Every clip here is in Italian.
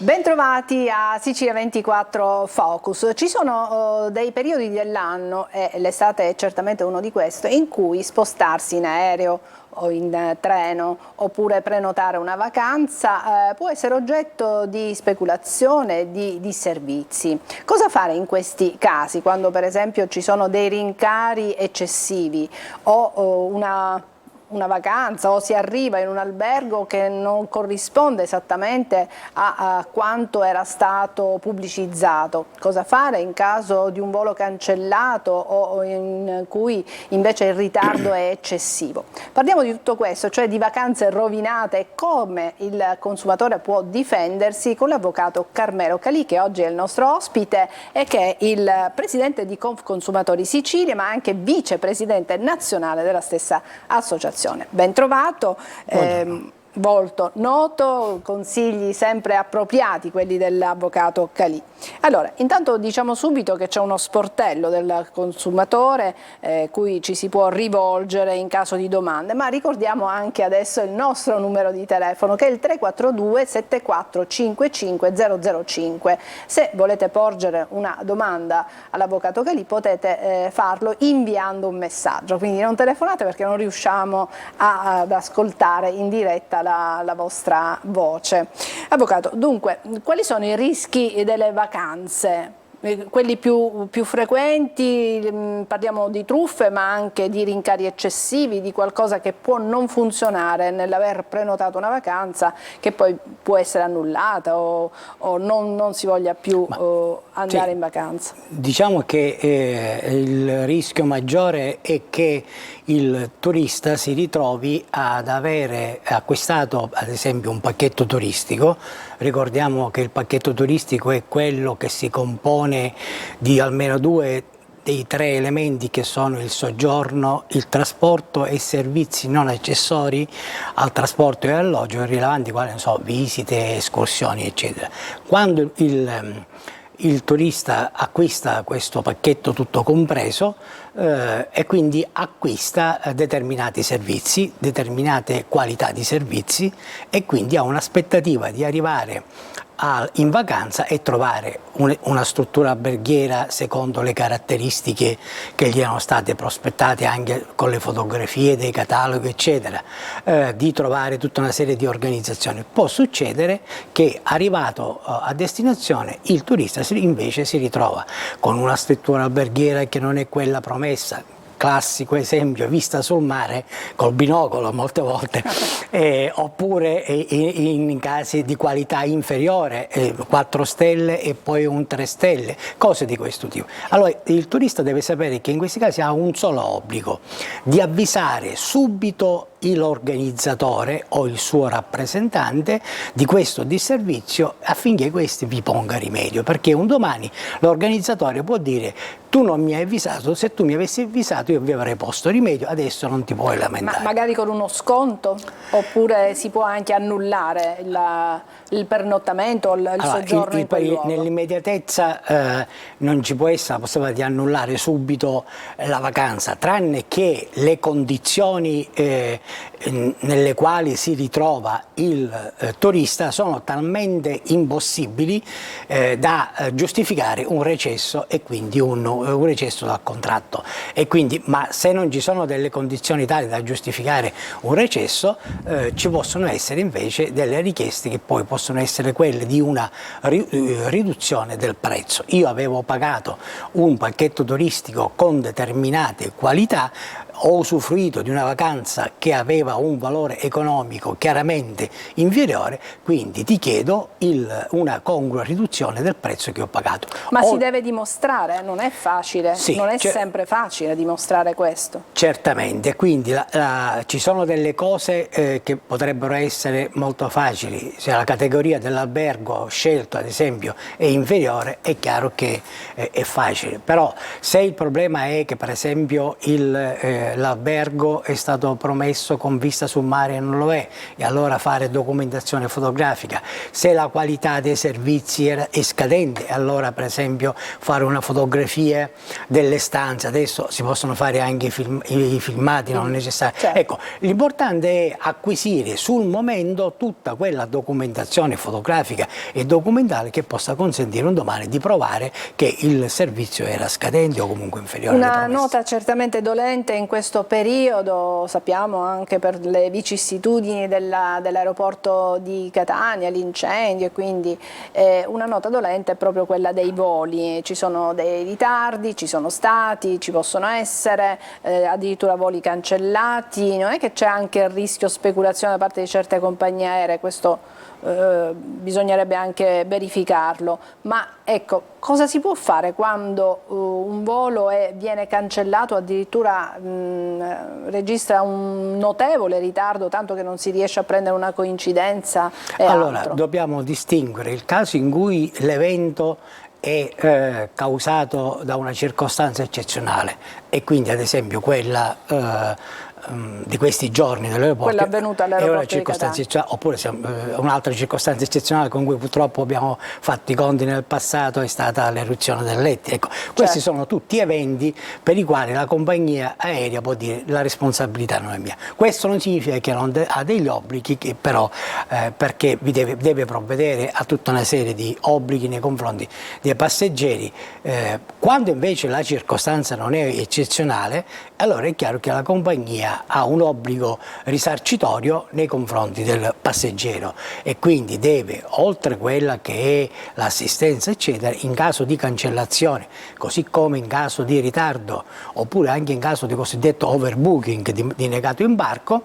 Bentrovati a Sicilia 24 Focus. Ci sono dei periodi dell'anno, e l'estate è certamente uno di questi, in cui spostarsi in aereo o in treno oppure prenotare una vacanza può essere oggetto di speculazione, di servizi. Cosa fare in questi casi, quando per esempio ci sono dei rincari eccessivi o una vacanza, o si arriva in un albergo che non corrisponde esattamente a quanto era stato pubblicizzato? Cosa fare in caso di un volo cancellato o in cui invece il ritardo è eccessivo? Parliamo di tutto questo, cioè di vacanze rovinate e come il consumatore può difendersi, con l'avvocato Carmelo Calì, che oggi è il nostro ospite e che è il presidente di Confconsumatori Sicilia, ma anche vicepresidente nazionale della stessa associazione. Ben trovato, volto noto, consigli sempre appropriati quelli dell'avvocato Calì. Allora, intanto diciamo subito che c'è uno sportello del consumatore cui ci si può rivolgere in caso di domande, ma ricordiamo anche adesso il nostro numero di telefono, che è il 342 7455 005. Se volete porgere una domanda all'avvocato Calì potete farlo inviando un messaggio, quindi non telefonate perché non riusciamo ad ascoltare in diretta la vostra voce. Avvocato, dunque, quali sono i rischi delle vacanze? Quelli più frequenti, parliamo di truffe, ma anche di rincari eccessivi, di qualcosa che può non funzionare nell'aver prenotato una vacanza, che poi può essere annullata o non si voglia più andare in vacanza. Diciamo che il rischio maggiore è che il turista si ritrovi ad avere acquistato ad esempio un pacchetto turistico. Ricordiamo che il pacchetto turistico è quello che si compone di almeno due dei tre elementi, che sono il soggiorno, il trasporto e i servizi non accessori al trasporto e alloggio, rilevanti quali, non so, visite, escursioni eccetera. Quando il turista acquista questo pacchetto tutto compreso e quindi acquista determinati servizi, determinate qualità di servizi, e quindi ha un'aspettativa di arrivare in vacanza e trovare una struttura alberghiera secondo le caratteristiche che gli erano state prospettate anche con le fotografie dei cataloghi eccetera, di trovare tutta una serie di organizzazioni. Può succedere che arrivato a destinazione il turista invece si ritrova con una struttura alberghiera che non è quella promessa. Classico esempio, vista sul mare col binocolo molte volte, oppure in casi di qualità inferiore, 4 stelle e poi un 3 stelle, cose di questo tipo. Allora il turista deve sapere che in questi casi ha un solo obbligo: di avvisare subito l'organizzatore o il suo rappresentante di questo disservizio, affinché questi vi ponga rimedio, perché un domani l'organizzatore può dire: tu non mi hai avvisato, se tu mi avessi avvisato io vi avrei posto rimedio, adesso non ti puoi lamentare. Ma magari con uno sconto? Oppure si può anche annullare il pernottamento o il soggiorno in quel luogo? Nell'immediatezza non ci può essere la possibilità di annullare subito la vacanza, tranne che le condizioni nelle quali si ritrova il turista sono talmente impossibili da giustificare un recesso, e quindi un recesso dal contratto. E quindi, ma se non ci sono delle condizioni tali da giustificare un recesso, ci possono essere invece delle richieste che poi possono essere quelle di una riduzione del prezzo. Io avevo pagato un pacchetto turistico con determinate qualità, ho usufruito di una vacanza che aveva un valore economico chiaramente inferiore, quindi ti chiedo una congrua riduzione del prezzo che ho pagato. Ma si deve dimostrare, non è facile, sì, non è sempre facile dimostrare questo. Certamente, quindi ci sono delle cose che potrebbero essere molto facili. Se la categoria dell'albergo scelto ad esempio è inferiore, è chiaro che è facile, però se il problema è che per esempio l'albergo è stato promesso con vista sul mare e non lo è, e allora fare documentazione fotografica. Se la qualità dei servizi è scadente, allora per esempio fare una fotografia delle stanze. Adesso si possono fare anche i filmati, non è necessario. Certo. Ecco, l'importante è acquisire sul momento tutta quella documentazione fotografica e documentale che possa consentire un domani di provare che il servizio era scadente o comunque inferiore alle Una promesse. nota certamente dolente in questo periodo, sappiamo anche per le vicissitudini dell'aeroporto di Catania, l'incendio, e quindi una nota dolente è proprio quella dei voli. Ci sono dei ritardi, ci sono stati, ci possono essere, addirittura voli cancellati. Non è che c'è anche il rischio speculazione da parte di certe compagnie aeree, questo bisognerebbe anche verificarlo, ma ecco, cosa si può fare quando un volo viene cancellato, addirittura registra un notevole ritardo, tanto che non si riesce a prendere una coincidenza e allora, altro? dobbiamo distinguere il caso in cui l'evento è causato da una circostanza eccezionale e quindi ad esempio quella di questi giorni dell'aeroporto, quella avvenuta all'aeroporto di Catania, oppure un'altra circostanza eccezionale con cui purtroppo abbiamo fatto i conti nel passato è stata l'eruzione dell'Etna. Ecco, questi sono tutti eventi per i quali la compagnia aerea può dire la responsabilità non è mia. Questo non significa che non ha degli obblighi, che però perché deve provvedere a tutta una serie di obblighi nei confronti dei passeggeri. Quando invece la circostanza non è eccezionale, allora è chiaro che la compagnia ha un obbligo risarcitorio nei confronti del passeggero e quindi deve, oltre quella che è l'assistenza eccetera, in caso di cancellazione, così come in caso di ritardo oppure anche in caso di cosiddetto overbooking, di negato imbarco,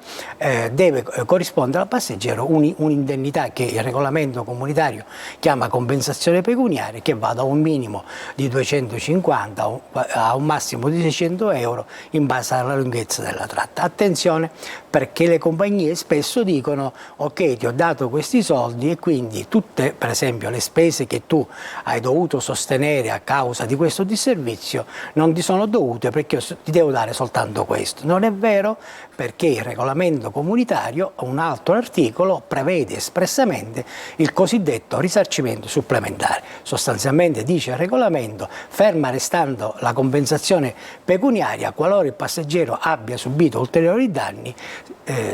deve corrispondere al passeggero un'indennità che il regolamento comunitario chiama compensazione pecuniaria, che va da un minimo di 250 a un massimo di 600 euro in base alla lunghezza della tratta. Attenzione, perché le compagnie spesso dicono ok, ti ho dato questi soldi e quindi tutte, per esempio, le spese che tu hai dovuto sostenere a causa di questo disservizio non ti sono dovute perché io ti devo dare soltanto questo. Non è vero, perché il regolamento comunitario, un altro articolo, prevede espressamente il cosiddetto risarcimento supplementare. Sostanzialmente dice il regolamento, ferma restando la compensazione pecuniaria, qualora il passeggero abbia subito ulteriori danni,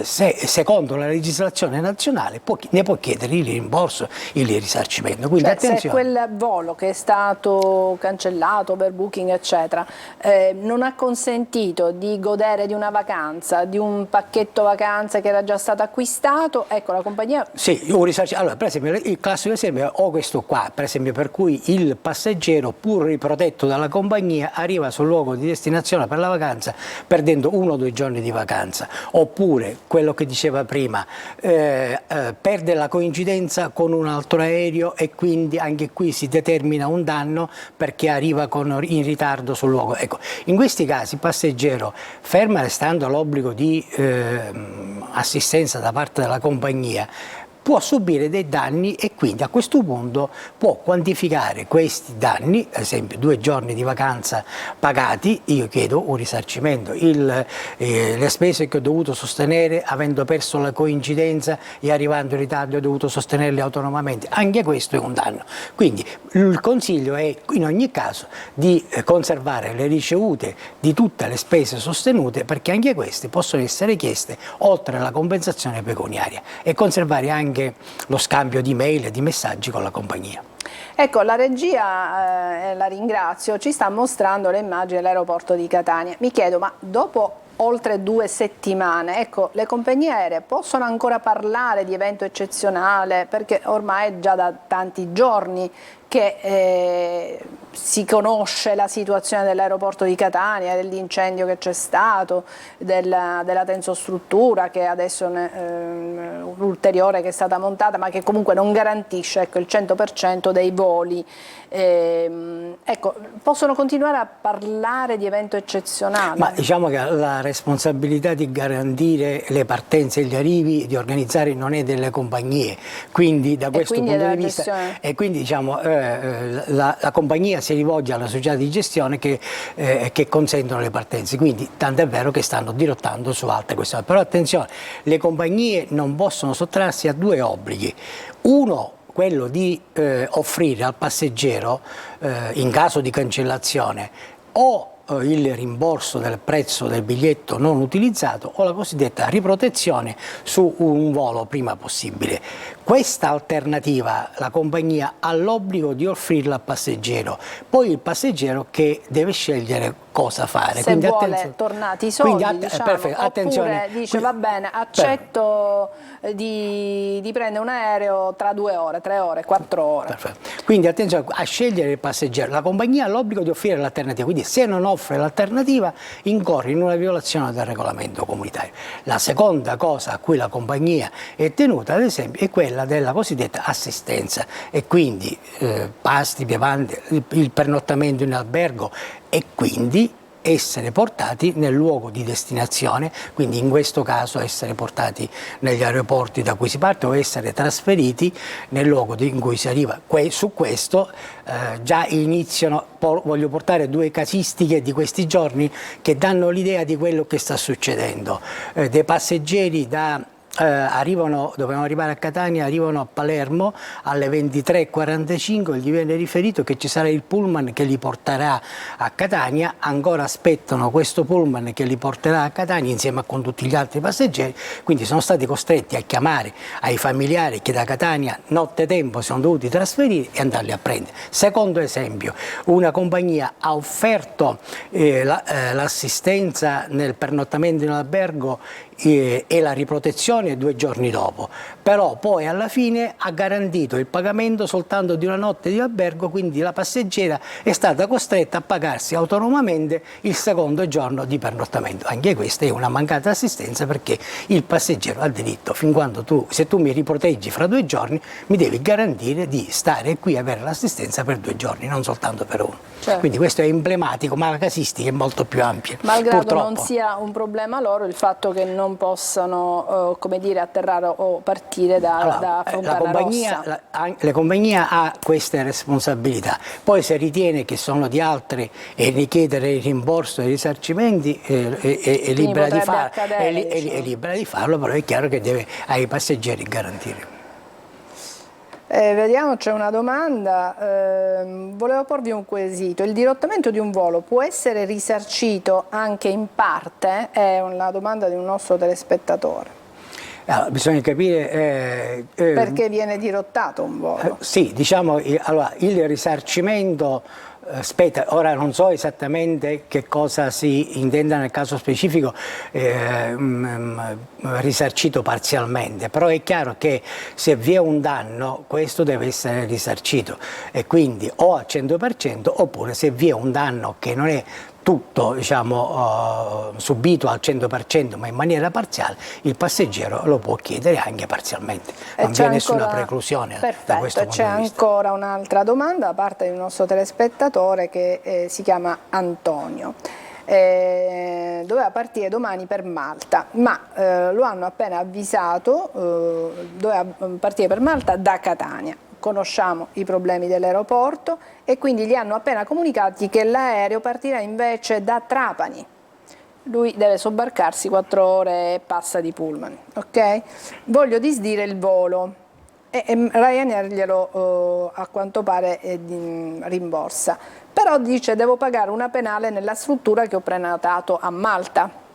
secondo la legislazione nazionale ne può chiedere il rimborso, il risarcimento. Quindi cioè, attenzione. se quel volo che è stato cancellato, overbooking eccetera, non ha consentito di godere di una vacanza, di un pacchetto vacanze che era già stato acquistato, ecco, la compagnia... Sì, un risarcimento. Allora, per esempio, il classico esempio è questo qua, per esempio, per cui il passeggero, pur riprotetto dalla compagnia, arriva sul luogo di destinazione per la vacanza perdendo 1 o 2 giorni di vacanza, oppure quello che diceva prima, perde la coincidenza con un altro aereo e quindi anche qui si determina un danno perché arriva in ritardo sul luogo. Ecco, in questi casi il passeggero, ferma restando l'obbligo di assistenza da parte della compagnia, può subire dei danni e quindi a questo punto può quantificare questi danni, ad esempio 2 giorni di vacanza pagati, io chiedo un risarcimento, le spese che ho dovuto sostenere avendo perso la coincidenza e arrivando in ritardo ho dovuto sostenerle autonomamente, anche questo è un danno. Quindi il consiglio è in ogni caso di conservare le ricevute di tutte le spese sostenute, perché anche queste possono essere chieste oltre alla compensazione pecuniaria, e conservare anche lo scambio di mail e di messaggi con la compagnia. Ecco, la regia, la ringrazio, ci sta mostrando le immagini dell'aeroporto di Catania. Mi chiedo, ma dopo oltre 2 settimane, ecco, le compagnie aeree possono ancora parlare di evento eccezionale? Perché ormai è già da tanti giorni che si conosce la situazione dell'aeroporto di Catania, dell'incendio che c'è stato, della tensostruttura che adesso è ulteriore che è stata montata, ma che comunque non garantisce, ecco, il 100% dei voli. Ecco, possono continuare a parlare di evento eccezionale? Ma diciamo che la responsabilità di garantire le partenze e gli arrivi, di organizzare, non è delle compagnie, quindi da questo punto di vista, e quindi diciamo la compagnia si rivolge alla società di gestione che consentono le partenze, quindi tant'è vero che stanno dirottando su altre questioni. Però attenzione, le compagnie non possono sottrarsi a due obblighi: uno, quello di offrire al passeggero, in caso di cancellazione, o il rimborso del prezzo del biglietto non utilizzato o la cosiddetta riprotezione su un volo prima possibile. Questa alternativa la compagnia ha l'obbligo di offrirla al passeggero, poi il passeggero che deve scegliere cosa fare. Se quindi vuole tornati i soldi, diciamo, perfetto, attenzione. Oppure dice va bene, accetto di prendere un aereo tra 2 ore, 3 ore, 4 ore. Perfetto. Quindi attenzione a scegliere il passeggero, la compagnia ha l'obbligo di offrire l'alternativa, quindi se non offre l'alternativa incorre in una violazione del regolamento comunitario. La seconda cosa a cui la compagnia è tenuta, ad esempio, è quella della cosiddetta assistenza, e quindi pasti, bevande, il pernottamento in albergo, e quindi essere portati nel luogo di destinazione, quindi in questo caso essere portati negli aeroporti da cui si parte o essere trasferiti nel luogo in cui si arriva. Su questo già iniziano, voglio portare due casistiche di questi giorni che danno l'idea di quello che sta succedendo. Dei passeggeri dovevano arrivare a Catania, arrivano a Palermo alle 23:45, gli viene riferito che ci sarà il pullman che li porterà a Catania, ancora aspettano questo pullman che li porterà a Catania insieme con tutti gli altri passeggeri, quindi sono stati costretti a chiamare ai familiari che da Catania nottetempo sono dovuti trasferire e andarli a prendere. Secondo esempio, una compagnia ha offerto l'assistenza nel pernottamento in albergo e la riprotezione 2 giorni dopo, però poi alla fine ha garantito il pagamento soltanto di una notte di albergo, quindi la passeggera è stata costretta a pagarsi autonomamente il secondo giorno di pernottamento. Anche questa è una mancata assistenza, perché il passeggero ha diritto, fin quando se tu mi riproteggi fra 2 giorni, mi devi garantire di stare qui e avere l'assistenza per 2 giorni, non soltanto per uno. Certo. Quindi questo è emblematico, ma la casistica è molto più ampia. Malgrado purtroppo non sia un problema loro il fatto che non possano come dire, atterrare o partire da Fontana Rossa. La compagnia ha queste responsabilità, poi se ritiene che sono di altre e richiedere il rimborso e i risarcimenti è libera di farlo, però è chiaro che deve ai passeggeri garantire. Vediamo, c'è una domanda, volevo porvi un quesito: il dirottamento di un volo può essere risarcito anche in parte? È una domanda di un nostro telespettatore. Allora, bisogna capire perché viene dirottato un volo. Sì, diciamo, allora, il risarcimento spetta, ora non so esattamente che cosa si intenda nel caso specifico risarcito parzialmente, però è chiaro che se vi è un danno questo deve essere risarcito, e quindi o al 100% oppure se vi è un danno che non è tutto, diciamo, subito al 100% ma in maniera parziale, il passeggero lo può chiedere anche parzialmente, non c'è nessuna preclusione. Perfetto, da questo punto c'è di vista. Ancora un'altra domanda da parte di un nostro telespettatore che si chiama Antonio. Doveva partire domani per Malta, ma lo hanno appena avvisato, doveva partire per Malta da Catania. Conosciamo i problemi dell'aeroporto e quindi gli hanno appena comunicati che l'aereo partirà invece da Trapani. Lui deve sobbarcarsi 4 ore e passa di pullman, ok? Voglio disdire il volo e Ryanair glielo a quanto pare rimborsa, però dice devo pagare una penale nella struttura che ho prenotato a Malta.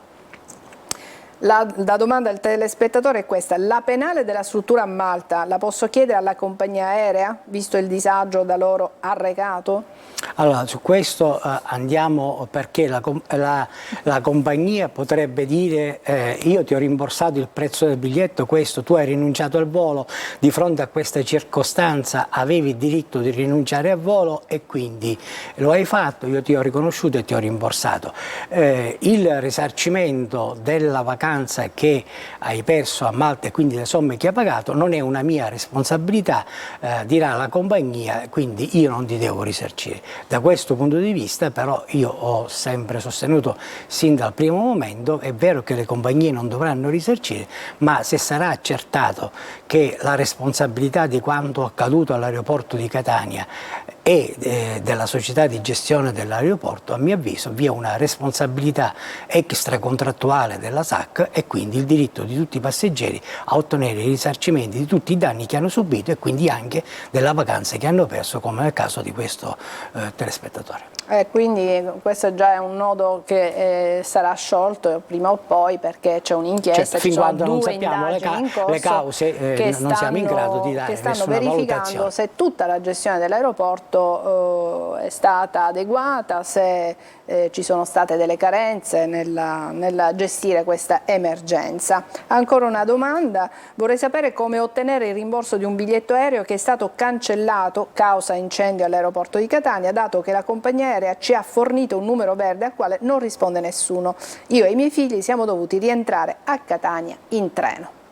La domanda del telespettatore è questa: la penale della struttura a Malta la posso chiedere alla compagnia aerea, visto il disagio da loro arrecato? Allora, su questo andiamo, perché la compagnia potrebbe dire io ti ho rimborsato il prezzo del biglietto, questo, tu hai rinunciato al volo, di fronte a questa circostanza avevi il diritto di rinunciare al volo e quindi lo hai fatto, io ti ho riconosciuto e ti ho rimborsato. Il risarcimento della vacanza vacanza che hai perso a Malta e quindi le somme che hai pagato non è una mia responsabilità, dirà la compagnia, quindi io non ti devo risarcire. Da questo punto di vista però io ho sempre sostenuto sin dal primo momento, è vero che le compagnie non dovranno risarcire, ma se sarà accertato che la responsabilità di quanto accaduto all'aeroporto di Catania e della società di gestione dell'aeroporto, a mio avviso vi è una responsabilità extracontrattuale della SAC e quindi il diritto di tutti i passeggeri a ottenere i risarcimenti di tutti i danni che hanno subito e quindi anche della vacanza che hanno perso, come nel caso di questo telespettatore. Quindi questo già è un nodo che sarà sciolto prima o poi, perché c'è un'inchiesta, certo, fin ci sono quando non due sappiamo indagini in corso le cause, non siamo in grado di dare che stanno nessuna verificando valutazione. se tutta la gestione dell'aeroporto è stata adeguata, se ci sono state delle carenze nella gestire questa emergenza. Ancora una domanda, vorrei sapere come ottenere il rimborso di un biglietto aereo che è stato cancellato causa incendio all'aeroporto di Catania, dato che la compagnia aerea ci ha fornito un numero verde al quale non risponde nessuno. Io e i miei figli siamo dovuti rientrare a Catania in treno.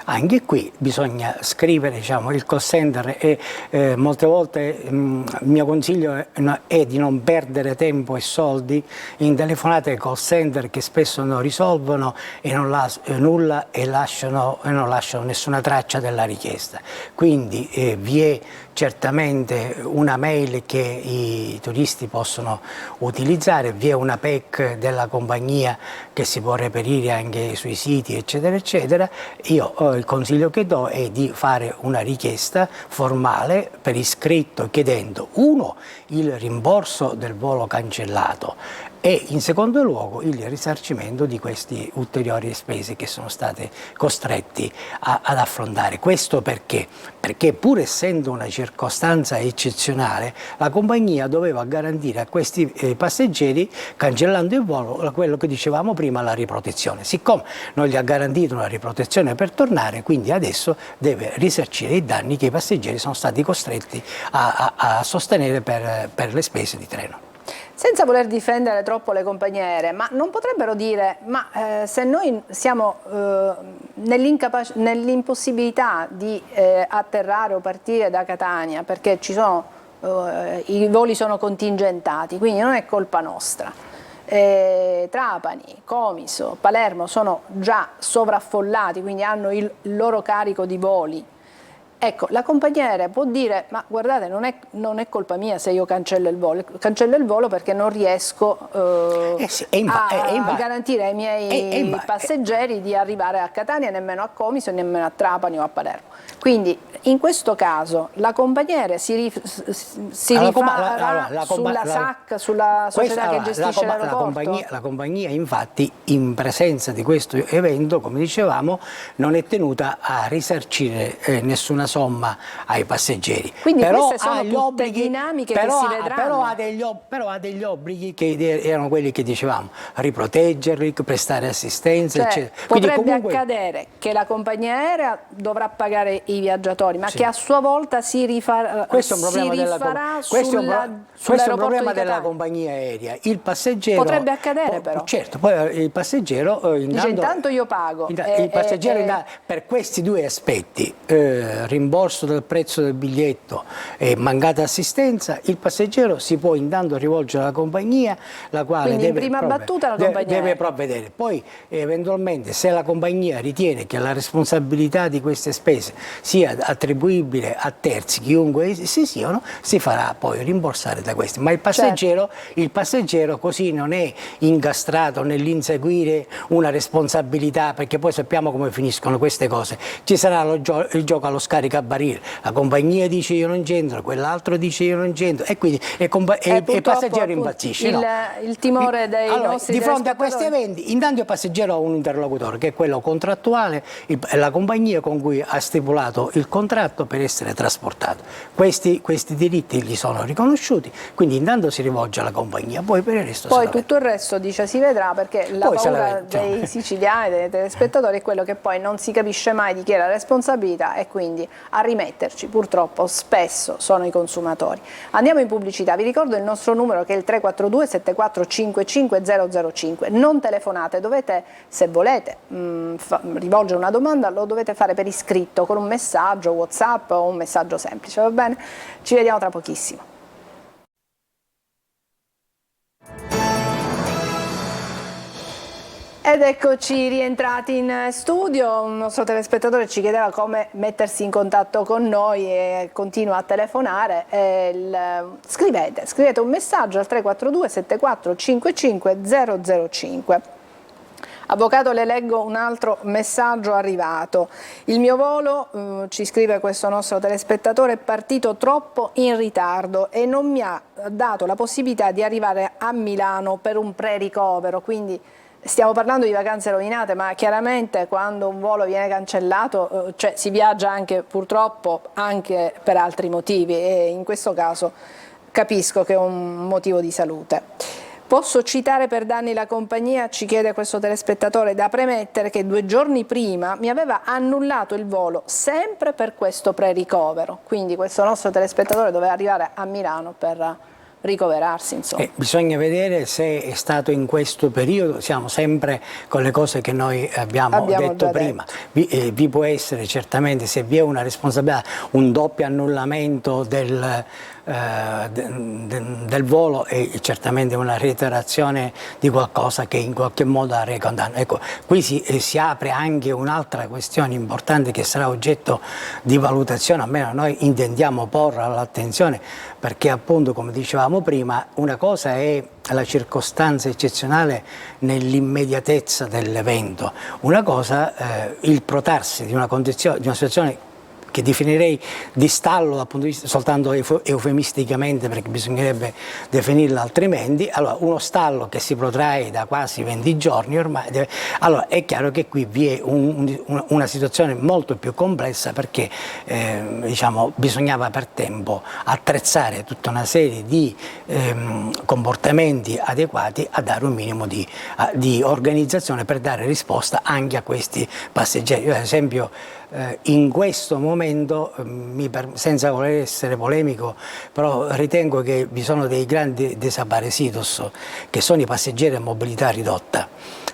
Anche qui bisogna scrivere, diciamo, il call center e molte volte il mio consiglio è di non perdere tempo e soldi in telefonate ai call center che spesso non risolvono e nulla e non lasciano nessuna traccia della richiesta. Quindi vi è certamente una mail che i turisti possono utilizzare, vi è una PEC della compagnia che si può reperire anche sui siti, eccetera, eccetera. Io il consiglio che do è di fare una richiesta formale per iscritto chiedendo, uno, il rimborso del volo cancellato e in secondo luogo il risarcimento di questi ulteriori spese che sono state costretti ad affrontare. Questo perché? Perché pur essendo una circostanza eccezionale, la compagnia doveva garantire a questi passeggeri, cancellando il volo, quello che dicevamo prima, la riprotezione. Siccome non gli ha garantito una riprotezione per tornare, quindi adesso deve risarcire i danni che i passeggeri sono stati costretti a sostenere per le spese di treno. Senza voler difendere troppo le compagnie aeree, ma non potrebbero dire, ma se noi siamo nell'impossibilità di atterrare o partire da Catania perché i voli sono contingentati, quindi non è colpa nostra. Trapani, Comiso, Palermo sono già sovraffollati, quindi hanno il loro carico di voli. Ecco, la compagnia aerea può dire, ma guardate, non è colpa mia se io cancello il volo perché non riesco a garantire ai miei passeggeri di arrivare a Catania, nemmeno a Comiso, nemmeno a Trapani o a Palermo. Quindi in questo caso la compagnia aerea si rifarà sulla SAC, sulla società che gestisce l'aeroporto? La compagnia infatti in presenza di questo evento, come dicevamo, non è tenuta a risarcire nessuna somma ai passeggeri. Quindi però queste sono tutte dinamiche che si vedranno. Però ha degli obblighi che erano quelli che dicevamo, riproteggerli, prestare assistenza, cioè, eccetera. Potrebbe accadere che la compagnia aerea dovrà pagare i viaggiatori, ma che a sua volta si rifarà sull'aeroporto della compagnia aerea. Il passeggero potrebbe accadere però. Certo, poi il passeggero intanto io pago. Il passeggero per questi due aspetti, rimborso del prezzo del biglietto e mancata assistenza, il passeggero si può intanto rivolgere alla compagnia, la quale deve provvedere. Poi eventualmente se la compagnia ritiene che la responsabilità di queste spese sia attribuibile a terzi, chiunque essi siano, si farà poi rimborsare da questi. Ma il passeggero così non è incastrato nell'inseguire una responsabilità, perché poi sappiamo come finiscono queste cose. Ci sarà il gioco allo scaricabarile, la compagnia dice io non c'entro, quell'altro dice io non c'entro e quindi il passeggero impazzisce. Il timore dei nostri di fronte a questi eventi, intanto il passeggero ha un interlocutore che è quello contrattuale, la compagnia con cui ha stipulato il contratto per essere trasportato. Questi diritti gli sono riconosciuti, quindi intanto si rivolge alla compagnia, poi per il resto tutto il resto dice si vedrà, perché la paura dei siciliani, dei telespettatori, è quello che poi non si capisce mai di chi è la responsabilità e quindi a rimetterci purtroppo spesso sono i consumatori. Andiamo in pubblicità, vi ricordo il nostro numero che è il 342 7455 005, non telefonate, dovete, se volete rivolgere una domanda, lo dovete fare per iscritto con un messaggio WhatsApp o un messaggio semplice, va bene? Ci vediamo tra pochissimo. Ed eccoci rientrati in studio. Un nostro telespettatore ci chiedeva come mettersi in contatto con noi e continua a telefonare. Scrivete un messaggio al 342 7455 005. Avvocato, le leggo un altro messaggio arrivato. Il mio volo, ci scrive questo nostro telespettatore, è partito troppo in ritardo e non mi ha dato la possibilità di arrivare a Milano per un pre-ricovero, quindi stiamo parlando di vacanze rovinate, ma chiaramente quando un volo viene cancellato si viaggia anche purtroppo anche per altri motivi e in questo caso capisco che è un motivo di salute. Posso citare per danni la compagnia, ci chiede questo telespettatore, da premettere che 2 giorni prima mi aveva annullato il volo sempre per questo pre-ricovero, quindi questo nostro telespettatore doveva arrivare a Milano per ricoverarsi, insomma. Bisogna vedere se è stato in questo periodo, siamo sempre con le cose che noi abbiamo detto prima. Vi può essere certamente, se vi è una responsabilità, un doppio annullamento del volo e certamente una reiterazione di qualcosa che in qualche modo arreca un danno. Ecco, qui si apre anche un'altra questione importante che sarà oggetto di valutazione, almeno noi intendiamo porre all'attenzione, perché appunto, come dicevamo prima, una cosa è la circostanza eccezionale nell'immediatezza dell'evento, una cosa il protrarsi di una condizione, di una situazione che definirei di stallo dal punto di vista soltanto eufemisticamente, perché bisognerebbe definirla altrimenti. Allora, uno stallo che si protrae da quasi 20 giorni ormai, allora è chiaro che qui vi è una situazione molto più complessa, perché diciamo, bisognava per tempo attrezzare tutta una serie di comportamenti adeguati a dare un minimo di organizzazione per dare risposta anche a questi passeggeri. Io, ad esempio, in questo momento, senza voler essere polemico, però ritengo che vi sono dei grandi desaparecidos, che sono i passeggeri a mobilità ridotta.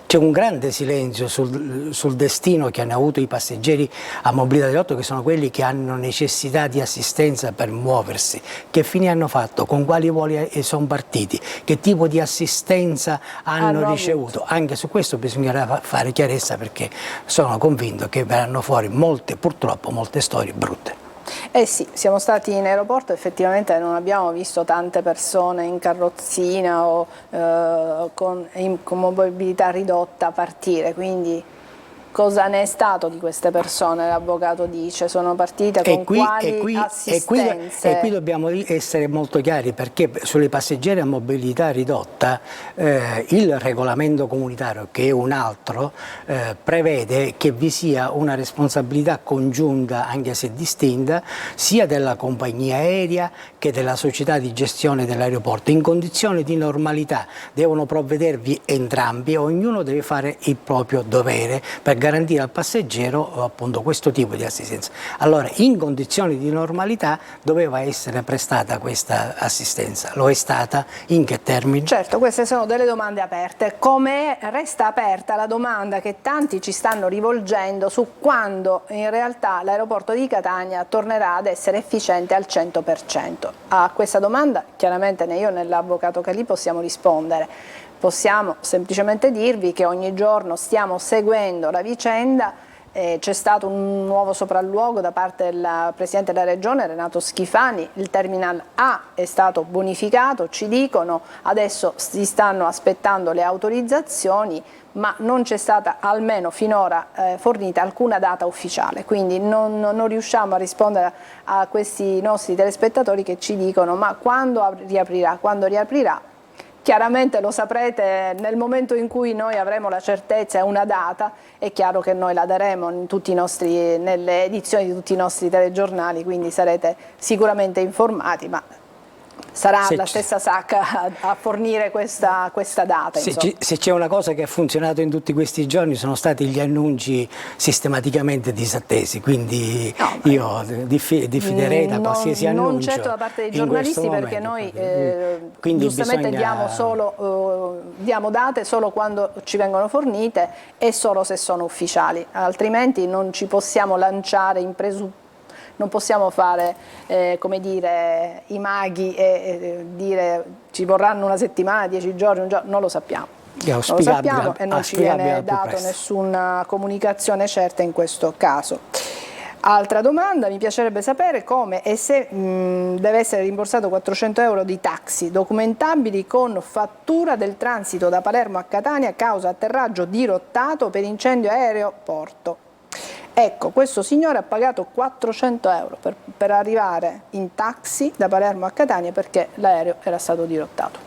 C'è un grande silenzio sul destino che hanno avuto i passeggeri a mobilità ridotta, che sono quelli che hanno necessità di assistenza per muoversi. Che fine hanno fatto? Con quali voli sono partiti? Che tipo di assistenza hanno ricevuto? Anche su questo bisognerà fare chiarezza, perché sono convinto che verranno fuori purtroppo molte storie brutte. Eh sì, siamo stati in aeroporto, effettivamente non abbiamo visto tante persone in carrozzina o con mobilità ridotta partire, quindi cosa ne è stato di queste persone? L'avvocato dice, sono partite con quali assistenze? E qui dobbiamo essere molto chiari, perché sulle passeggeri a mobilità ridotta il regolamento comunitario, che è un altro, prevede che vi sia una responsabilità congiunta, anche se distinta, sia della compagnia aerea che della società di gestione dell'aeroporto. In condizioni di normalità devono provvedervi entrambi e ognuno deve fare il proprio dovere per garantire al passeggero appunto questo tipo di assistenza. Allora, in condizioni di normalità doveva essere prestata questa assistenza. Lo è stata? In che termini? Certo, queste sono delle domande aperte. Come resta aperta la domanda che tanti ci stanno rivolgendo su quando in realtà l'aeroporto di Catania tornerà ad essere efficiente al 100%. A questa domanda chiaramente né io né l'avvocato Calì possiamo rispondere. Possiamo semplicemente dirvi che ogni giorno stiamo seguendo la vicenda, c'è stato un nuovo sopralluogo da parte del Presidente della Regione Renato Schifani, il Terminal A è stato bonificato, ci dicono, adesso si stanno aspettando le autorizzazioni, ma non c'è stata almeno finora fornita alcuna data ufficiale, quindi non riusciamo a rispondere a questi nostri telespettatori che ci dicono ma quando riaprirà, quando riaprirà. Chiaramente lo saprete nel momento in cui noi avremo la certezza e una data, è chiaro che noi la daremo nelle edizioni di tutti i nostri telegiornali, quindi sarete sicuramente informati, ma Sarà la stessa SAC a fornire questa data. Se c'è una cosa che ha funzionato in tutti questi giorni sono stati gli annunci sistematicamente disattesi, quindi io diffiderei da qualsiasi annuncio. Non certo da parte dei giornalisti, perché noi giustamente diamo date solo quando ci vengono fornite e solo se sono ufficiali, altrimenti non ci possiamo lanciare in presupposto. Non possiamo fare, come dire, i maghi e dire ci vorranno una settimana, 10 giorni, un giorno, non lo sappiamo. Non lo sappiamo e non ci viene dato nessuna comunicazione certa in questo caso. Altra domanda, mi piacerebbe sapere come e se deve essere rimborsato 400 euro di taxi documentabili con fattura del transito da Palermo a Catania causa atterraggio dirottato per incendio aeroporto. Ecco, questo signore ha pagato 400 euro per arrivare in taxi da Palermo a Catania perché l'aereo era stato dirottato.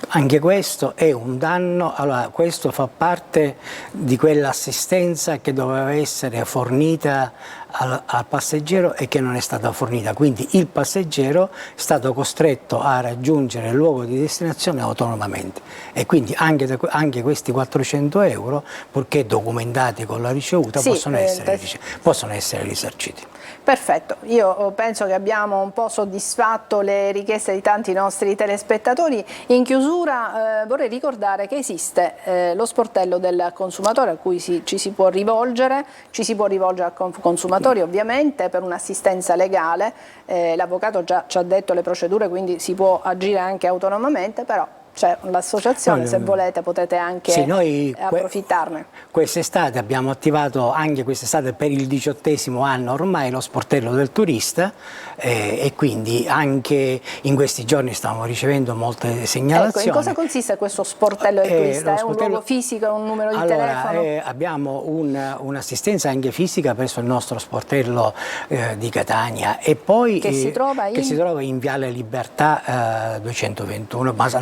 Anche questo è un danno, allora questo fa parte di quell'assistenza che doveva essere fornita al passeggero e che non è stata fornita, quindi il passeggero è stato costretto a raggiungere il luogo di destinazione autonomamente e quindi anche questi 400 euro, purché documentati con la ricevuta, possono essere risarciti. Perfetto, io penso che abbiamo un po' soddisfatto le richieste di tanti nostri telespettatori. In chiusura vorrei ricordare che esiste lo sportello del consumatore a cui ci si può rivolgere al consumatori ovviamente per un'assistenza legale, l'avvocato già ci ha detto le procedure, quindi si può agire anche autonomamente, però c'è l'associazione, se volete potete anche approfittarne. Quest'estate abbiamo attivato, anche quest'estate per il 18° anno ormai, lo sportello del turista e quindi anche in questi giorni stiamo ricevendo molte segnalazioni. Ecco, in cosa consiste questo sportello del turista? È un luogo fisico, è un numero di telefono? Abbiamo un'assistenza anche fisica presso il nostro sportello di Catania e poi che si trova in Viale Libertà 221. Basta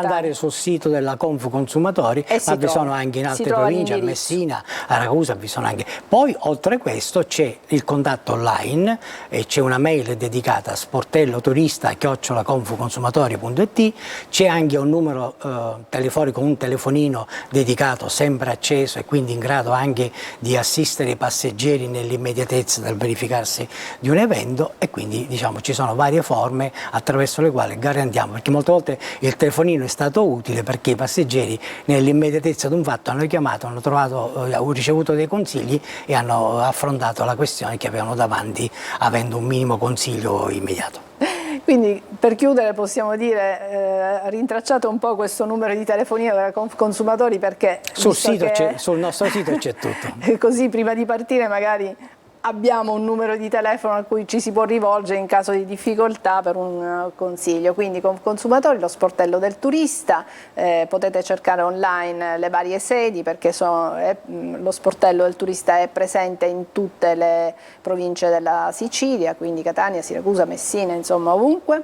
andare sul sito della Confuconsumatori, ma vi sono anche in altre province, a Messina, a Ragusa, vi sono anche. Poi oltre questo c'è il contatto online, c'è una mail dedicata a sportelloturista@confuconsumatori.it, c'è anche un numero telefonico, un telefonino dedicato sempre acceso e quindi in grado anche di assistere i passeggeri nell'immediatezza del verificarsi di un evento e quindi diciamo ci sono varie forme attraverso le quali garantiamo, perché molte volte il telefonino è stato utile perché i passeggeri nell'immediatezza di un fatto hanno chiamato, hanno ricevuto dei consigli e hanno affrontato la questione che avevano davanti avendo un minimo consiglio immediato. Quindi per chiudere possiamo dire rintracciate un po' questo numero di telefonino della Confuconsumatori perché sul nostro sito c'è tutto. Così prima di partire magari abbiamo un numero di telefono a cui ci si può rivolgere in caso di difficoltà per un consiglio. Quindi Confuconsumatori, lo sportello del turista, potete cercare online le varie sedi perché lo sportello del turista è presente in tutte le province della Sicilia, quindi Catania, Siracusa, Messina, insomma ovunque.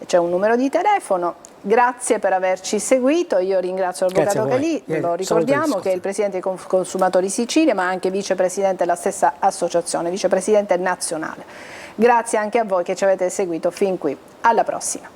C'è un numero di telefono. Grazie per averci seguito, io ringrazio l'avvocato Calì, lo ricordiamo che è il presidente dei Consumatori Sicilia ma anche vicepresidente della stessa associazione, vicepresidente nazionale. Grazie anche a voi che ci avete seguito fin qui, alla prossima.